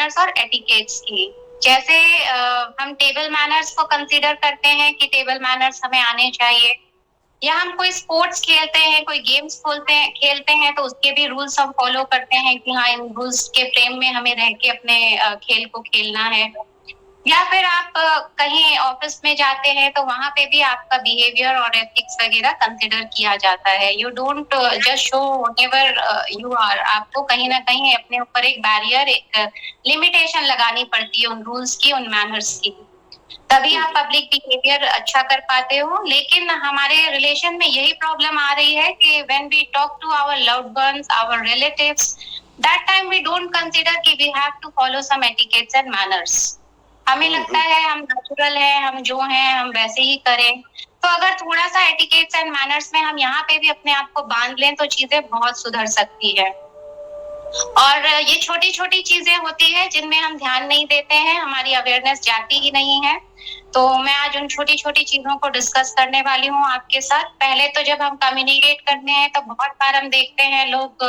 Manners और etiquettes की। जैसे हम टेबल मैनर्स को कंसीडर करते हैं कि टेबल मैनर्स हमें आने चाहिए, या हम कोई स्पोर्ट्स खेलते हैं, कोई गेम्स खेलते हैं तो उसके भी रूल्स हम फॉलो करते हैं कि हाँ, इन रूल्स के फ्रेम में हमें रह के अपने खेल को खेलना है। या फिर आप कहीं ऑफिस में जाते हैं तो वहां पे भी आपका बिहेवियर और एथिक्स वगैरह कंसिडर किया जाता है। You don't just show whatever you are, आपको कहीं ना कहीं अपने ऊपर एक बैरियर, एक लिमिटेशन लगानी पड़ती है उन रूल्स की, उन मैनर्स की, तभी आप पब्लिक बिहेवियर अच्छा कर पाते हो। लेकिन हमारे रिलेशन में यही प्रॉब्लम आ रही है कि when we talk to our loved ones, our relatives, that time we don't consider कि we have to follow some etiquettes and manners. हमें लगता है हम नेचुरल है, हम जो हैं हम वैसे ही करें। तो अगर थोड़ा सा एटिकेट्स एंड मैनर्स में हम यहाँ पे भी अपने आप को बांध लें तो चीजें बहुत सुधर सकती है। और ये छोटी छोटी चीजें होती है जिनमें हम ध्यान नहीं देते हैं, हमारी अवेयरनेस जाती ही नहीं है। तो मैं आज उन छोटी छोटी चीजों को डिस्कस करने वाली हूँ आपके साथ। पहले तो जब हम कम्युनिकेट करते हैं तो बहुत बार हम देखते हैं लोग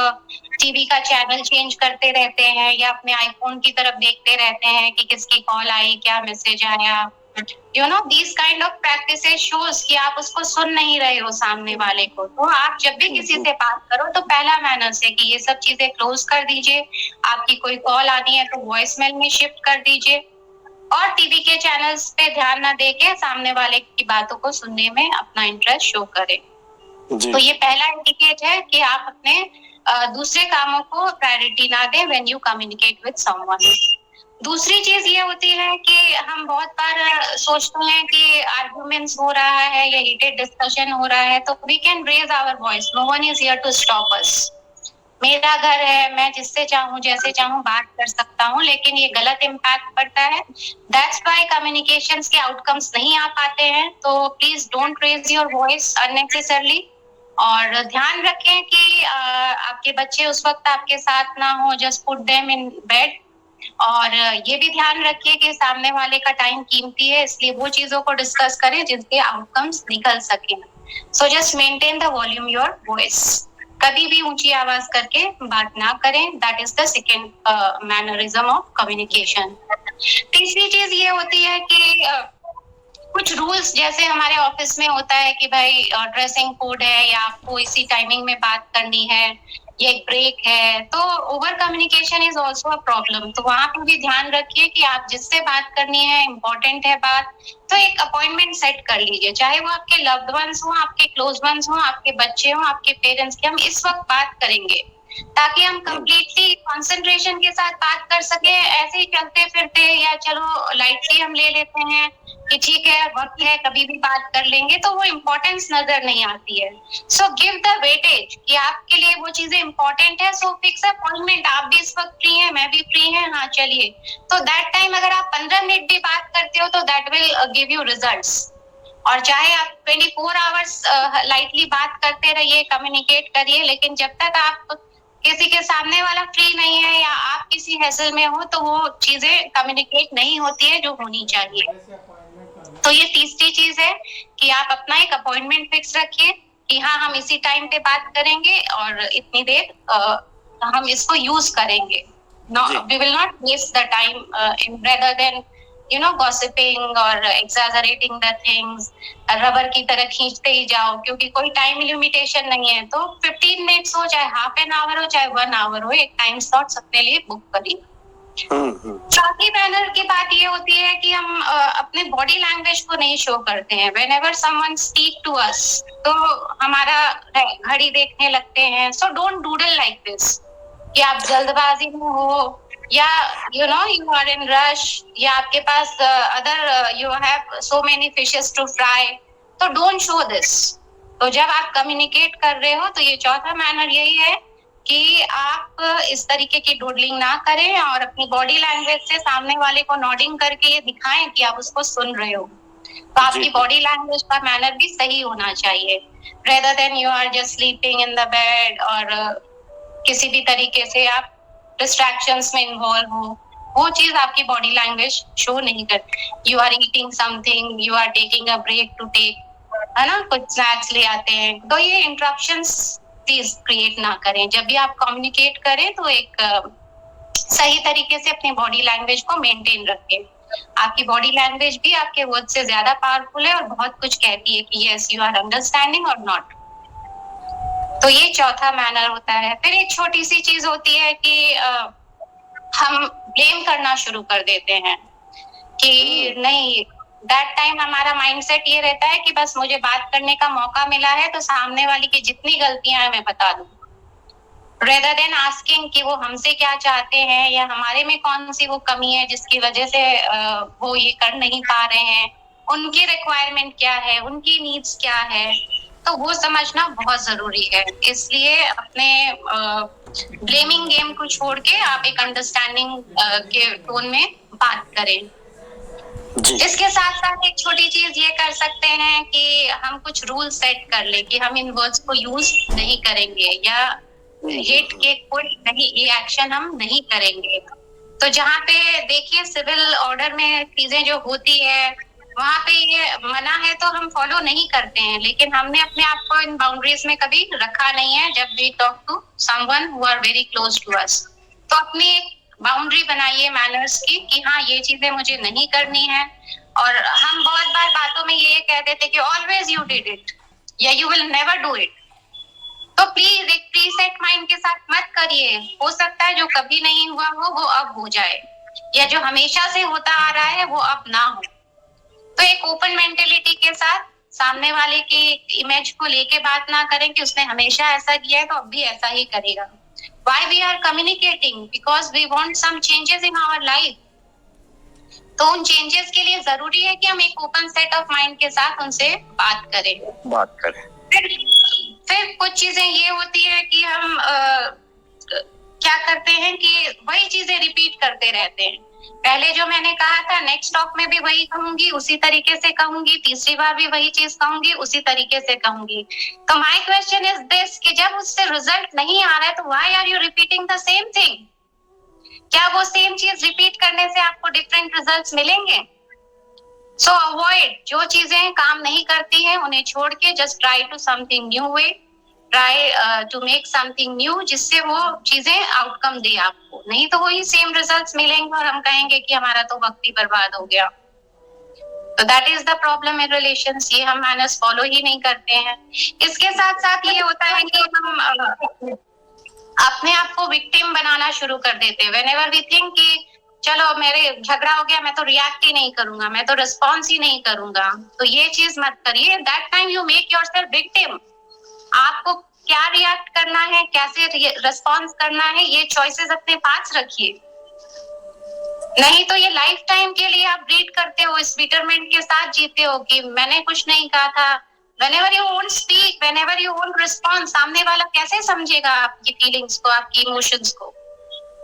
टीवी का चैनल चेंज करते रहते हैं या अपने आईफोन की तरफ देखते रहते हैं कि किसकी कॉल आई, क्या मैसेज आया। You know these kind of practices shows कि आप उसको सुन नहीं रहे हो सामने वाले को। तो आप जब भी किसी से बात करो तो पहला मैनर्स है कि ये सब चीजें क्लोज कर दीजिए। आपकी कोई कॉल आनी है तो वॉइस मेल में शिफ्ट कर दीजिए, और टीवी के चैनल्स पे ध्यान ना देके सामने वाले की बातों को सुनने में अपना इंटरेस्ट शो करें। तो ये पहला इंडिकेट है कि आप अपने दूसरे कामों को प्रायोरिटी ना दें when you communicate with someone. दूसरी चीज ये होती है कि हम बहुत बार सोचते हैं कि आर्गुमेंट्स हो रहा है या हीटेड डिस्कशन हो रहा है तो we can raise our voice, no one is here to stop us. मेरा घर है, मैं जिससे चाहूँ जैसे चाहूँ बात कर सकता हूँ, लेकिन ये गलत इम्पैक्ट पड़ता है। दैट्स व्हाई कम्युनिकेशंस के आउटकम्स नहीं आ पाते हैं। तो please don't raise your voice unnecessarily. और ध्यान रखें कि आपके बच्चे उस वक्त आपके साथ ना हो, just put them in bed. और ये भी ध्यान रखिए कि सामने वाले का टाइम कीमती है, इसलिए वो चीजों को डिस्कस करें जिनके आउटकम्स निकल सके। So just maintain the volume your voice. कभी भी ऊंची आवाज करके बात ना करें। That is the second mannerism of communication. तीसरी चीज ये होती है कि कुछ रूल्स, जैसे हमारे ऑफिस में होता है कि भाई ड्रेसिंग कोड है या आपको इसी टाइमिंग में बात करनी है, ये एक ब्रेक है, तो over communication is also a problem. तो वहां पर भी ध्यान रखिए कि आप जिससे बात करनी है, इम्पोर्टेंट है बात, तो एक अपॉइंटमेंट सेट कर लीजिए। चाहे वो आपके लव्ड वंस हो, आपके क्लोज वंस हो, आपके बच्चे हो, आपके पेरेंट्स के, हम इस वक्त बात करेंगे ताकि हम कंप्लीटली कंसंट्रेशन के साथ बात कर सके। ऐसे ही चलते फिरते या चलो लाइटली हम ले लेते हैं कि ठीक है वक्त है कभी भी बात कर लेंगे, तो वो इम्पोर्टेंस नजर नहीं आती है। सो गिव द वेटेज कि आपके लिए वो चीजें इम्पोर्टेंट है। सो फिक्स अपॉइंटमेंट, आप भी इस वक्त फ्री हैं, मैं भी फ्री है, हाँ चलिए। तो दैट टाइम अगर आप 15 मिनट भी बात करते हो तो that will give you results. और चाहे आप 24 आवर्स लाइटली बात करते रहिए, कम्युनिकेट करिए, लेकिन जब तक आप किसी के सामने वाला फ्री नहीं है या आप किसी हैसल में हो तो वो चीजें कम्युनिकेट नहीं होती है जो होनी चाहिए। तो ये तीसरी चीज है कि आप अपना एक अपॉइंटमेंट फिक्स रखिए कि हाँ हम इसी टाइम पे बात करेंगे और इतनी देर हम इसको यूज करेंगे। We will not waste the time in rather than gossiping और एग्जैजरेटिंग द थिंग्स, रबर की तरह खींचते ही जाओ, क्योंकि कोई टाइम लिमिटेशन नहीं है। तो 15 मिनट्स हो, चाहे हाफ एन आवर हो, चाहे 1 आवर हो, एक टाइम स्लॉट अपने लिए बुक करिए। चौथी मैनर की बात ये होती है कि हम अपने बॉडी लैंग्वेज को नहीं शो करते हैं। Whenever someone speak to us तो हमारा घड़ी देखने लगते हैं। So don't doodle like this कि आप जल्दबाजी में हो या यू आर इन रश, या आपके पास other you have so many fishes to fry. तो डोंट शो दिस। तो जब आप कम्युनिकेट कर रहे हो तो ये चौथा मैनर यही है कि आप इस तरीके की डूडलिंग ना करें और अपनी बॉडी लैंग्वेज से सामने वाले को नॉडिंग करके ये दिखाएं कि आप उसको सुन रहे हो। तो आपकी बॉडी लैंग्वेज का मैनर भी सही होना चाहिए, rather than you are just sleeping in the bed और किसी भी तरीके से आप डिस्ट्रैक्शंस में इन्वॉल्व हो, वो चीज आपकी बॉडी लैंग्वेज शो नहीं करती। You are eating something, you are taking a break to take, है ना, कुछ स्नैक्स ले आते हैं, तो ये इंटरप्शंस प्लीज क्रिएट ना करें। जब भी आप कम्युनिकेट करें तो एक सही तरीके से अपनी बॉडी लैंग्वेज को मेंटेन रखें। आपकी बॉडी लैंग्वेज भी आपके वर्ड से ज्यादा पावरफुल है और बहुत कुछ कहती है कि यस यू आर अंडरस्टैंडिंग और नॉट। तो ये चौथा मैनर होता है। फिर एक छोटी सी चीज होती है कि हम ब्लेम करना शुरू कर देते हैं कि नहीं, दैट टाइम हमारा माइंडसेट ये रहता है कि बस मुझे बात करने का मौका मिला है तो सामने वाली की जितनी गलतियां हैं मैं बता दूं, रेदर देन आस्किंग कि वो हमसे क्या चाहते हैं या हमारे में कौन सी वो कमी है जिसकी वजह से वो ये कर नहीं पा रहे हैं, उनकी रिक्वायरमेंट क्या है, उनकी नीड्स क्या है, तो वो समझना बहुत जरूरी है। इसलिए अपने ब्लेमिंग गेम को छोड़ के आप एक अंडरस्टैंडिंग के टोन में बात करें। इसके साथ साथ एक छोटी चीज ये कर सकते हैं कि हम कुछ रूल सेट कर ले कि हम इन वर्ड्स को यूज नहीं करेंगे या हेट के कोई नहीं, ये एक्शन हम नहीं करेंगे। तो जहाँ पे देखिए सिविल ऑर्डर में चीजें जो होती है वहां पे ये मना है तो हम फॉलो नहीं करते हैं, लेकिन हमने अपने आप को इन बाउंड्रीज में कभी रखा नहीं है जब we talk to someone who are very close to us. तो अपनी एक बाउंड्री बनाइए मैनर्स की कि हाँ ये चीजें मुझे नहीं करनी है। और हम बहुत बार बातों में ये कह देते कि ऑलवेज यू डिड इट या you will never do it. तो प्लीज एक प्रीसेट माइंड के साथ मत करिए। हो सकता है जो कभी नहीं हुआ हो वो अब हो जाए, या जो हमेशा से होता आ रहा है वो अब ना हो। तो एक ओपन मेंटेलिटी के साथ सामने वाले की इमेज को लेके बात ना करें कि उसने हमेशा ऐसा किया है तो अब भी ऐसा ही करेगा। Why we are communicating? Because we want some changes in our life. तो उन चेंजेस के लिए जरूरी है कि हम एक ओपन सेट ऑफ माइंड के साथ उनसे बात करें। फिर कुछ चीजें ये होती है कि हम क्या करते हैं कि वही चीजें रिपीट करते रहते हैं। पहले जो मैंने कहा था नेक्स्ट टॉक में भी वही कहूंगी, उसी तरीके से कहूंगी, तीसरी बार भी वही चीज कहूंगी, उसी तरीके से कहूंगी। तो माय क्वेश्चन इज दिस कि जब उससे रिजल्ट नहीं आ रहा है तो why are you repeating the same thing? क्या वो सेम चीज रिपीट करने से आपको डिफरेंट रिजल्ट्स मिलेंगे? सो अवॉइड, जो चीजें काम नहीं करती हैं उन्हें छोड़ के just try to something new way, try to make something new जिससे वो चीजें आउटकम दे आपको। नहीं तो वही सेम रिजल्ट्स मिलेंगे और हम कहेंगे कि हमारा तो वक्त ही बर्बाद हो गया। तो that is the problem in relations, ये हम मैनर्स फॉलो ही नहीं करते हैं। इसके साथ साथ ये होता है कि हम अपने आप को विक्टिम बनाना शुरू कर देते हैं। व्हेनेवर वी थिंक कि चलो मेरे झगड़ा हो गया मैं तो रिएक्ट ही नहीं करूंगा, मैं तो रिस्पॉन्स ही नहीं करूंगा, तो ये चीज मत करिए। That time you make yourself victim. आपको क्या रिएक्ट करना है, कैसे रिस्पॉन्स करना है, ये चॉइसेस अपने पास रखिए। नहीं तो ये लाइफ टाइम के लिए आप रीड करते हो, इस बिटरमेंट के साथ जीते हो कि मैंने कुछ नहीं कहा था। Whenever you won't speak, whenever you won't respond, सामने वाला कैसे समझेगा आपकी फीलिंग्स को, आपकी इमोशंस को?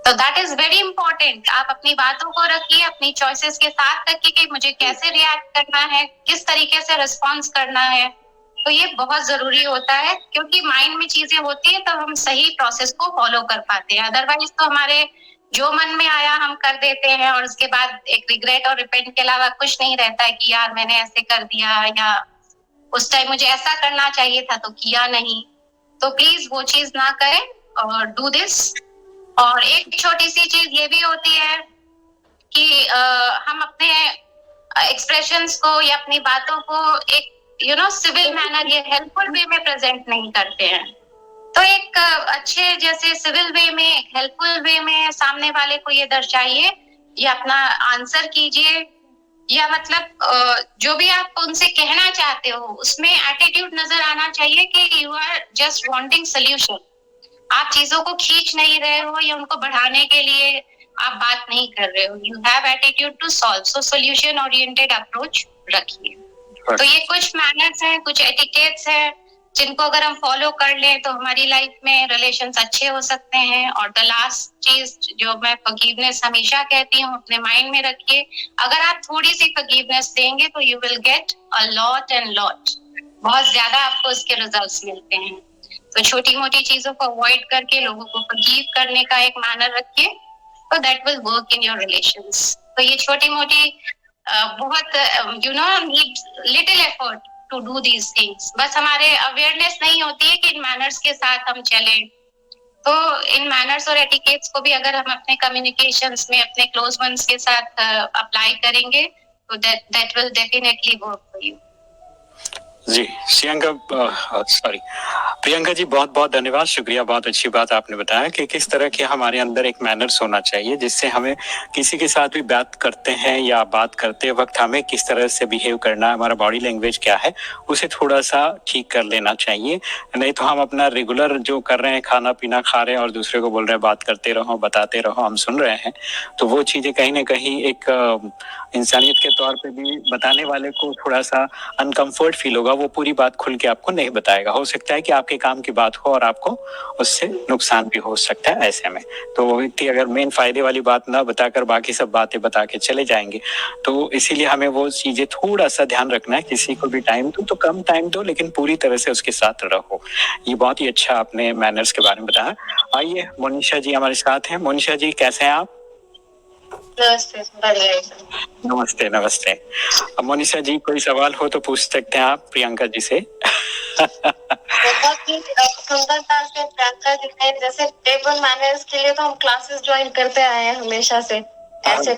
तो दैट इज वेरी इंपॉर्टेंट। आप अपनी बातों को रखिए, अपनी चॉइसेस के साथ रखिए कि मुझे कैसे रिएक्ट करना है, किस तरीके से रिस्पॉन्स करना है। तो ये बहुत जरूरी होता है क्योंकि माइंड में चीजें होती है तब हम सही प्रोसेस को फॉलो कर पाते हैं। अदरवाइज तो हमारे जो मन में आया हम कर देते हैं और उसके बाद एक रिग्रेट और रिपेंट के अलावा कुछ नहीं रहता है कि यार मैंने ऐसे कर दिया या उस टाइम मुझे ऐसा करना चाहिए था तो किया नहीं। तो प्लीज वो चीज ना करें और डू दिस। और एक छोटी सी चीज ये भी होती है कि हम अपने एक्सप्रेशंस को या अपनी बातों को एक सिविल मैनर या हेल्पफुल वे में प्रेजेंट नहीं करते हैं। तो एक अच्छे जैसे सिविल वे में, हेल्पफुल वे में सामने वाले को ये दर्शाइए या अपना आंसर कीजिए, या मतलब जो भी आप उनसे कहना चाहते हो उसमें एटीट्यूड नजर आना चाहिए कि you are just wanting solution. आप चीजों को खींच नहीं रहे हो या उनको बढ़ाने के लिए आप बात नहीं कर रहे हो। You have attitude to solve, so solution oriented approach रखिए। तो ये कुछ मैनर्स हैं, कुछ एटिकेट्स हैं जिनको अगर हम फॉलो कर लें तो हमारी लाइफ में रिलेशंस अच्छे हो सकते हैं। और द लास्ट चीज जो मैं फॉरगिवनेस हमेशा कहती हूँ, अपने माइंड में रखिए, अगर आप थोड़ी सी फॉरगिवनेस देंगे तो you will get a lot and lot, बहुत ज्यादा आपको उसके रिजल्ट्स मिलते हैं। तो छोटी मोटी चीजों को अवॉइड करके लोगों को फॉरगिव करने का एक मैनर रखिए, तो that will work in your relations. तो ये छोटी मोटी बहुत need little effort to do these things. बस हमारे अवेयरनेस नहीं होती है कि इन मैनर्स के साथ हम चलें। तो इन मैनर्स और एटिकेट्स को भी अगर हम अपने कम्युनिकेशंस में अपने क्लोज वंस के साथ अप्लाई करेंगे तो that will definitely work for you. Ji Priyanka ji, बहुत बहुत धन्यवाद, शुक्रिया। बहुत अच्छी बात आपने बताया कि किस तरह के हमारे अंदर एक मैनर्स होना चाहिए, जिससे हमें किसी के साथ भी बात करते हैं या बात करते वक्त हमें किस तरह से बिहेव करना है, हमारा बॉडी लैंग्वेज क्या है, उसे थोड़ा सा ठीक कर लेना चाहिए। नहीं तो हम अपना रेगुलर जो कर रहे हैं, खाना पीना खा रहे हैं और दूसरे को बोल रहे हैं बात करते रहो, बताते रहो, हम सुन रहे हैं, तो वो चीजें कहीं ना कहीं एक इंसानियत के तौर पे भी बताने वाले को थोड़ा सा अनकंफर्ट फील होगा, वो पूरी बात खुल के आपको नहीं बताएगा। हो सकता है कि आपके काम की बात हो और आपको उससे नुकसान भी हो सकता है। ऐसे में तो वो व्यक्ति अगर मेन फायदे वाली बात ना बताकर बाकी सब बातें बता के चले जाएंगे, तो इसीलिए हमें वो चीजें थोड़ा सा ध्यान रखना है। किसी को भी टाइम दो तो कम टाइम दो, लेकिन पूरी तरह से उसके साथ रहो। ये बहुत ही अच्छा आपने मैनर्स के बारे में बताया। आइए, मोनिशा जी हमारे साथ हैं। मोनिशा जी, कैसे हैं आप? नमस्ते, बढ़िया। नमस्ते नमस्ते। अब मोनिशा जी, कोई सवाल हो तो पूछ सकते हैं आप प्रियंका जी से। बहुत ही सुंदरता से प्रियंका जी ने, जैसे टेबल मैनर्स के लिए तो हम क्लासेस ज्वाइन करते आए हैं हमेशा से, ऐसे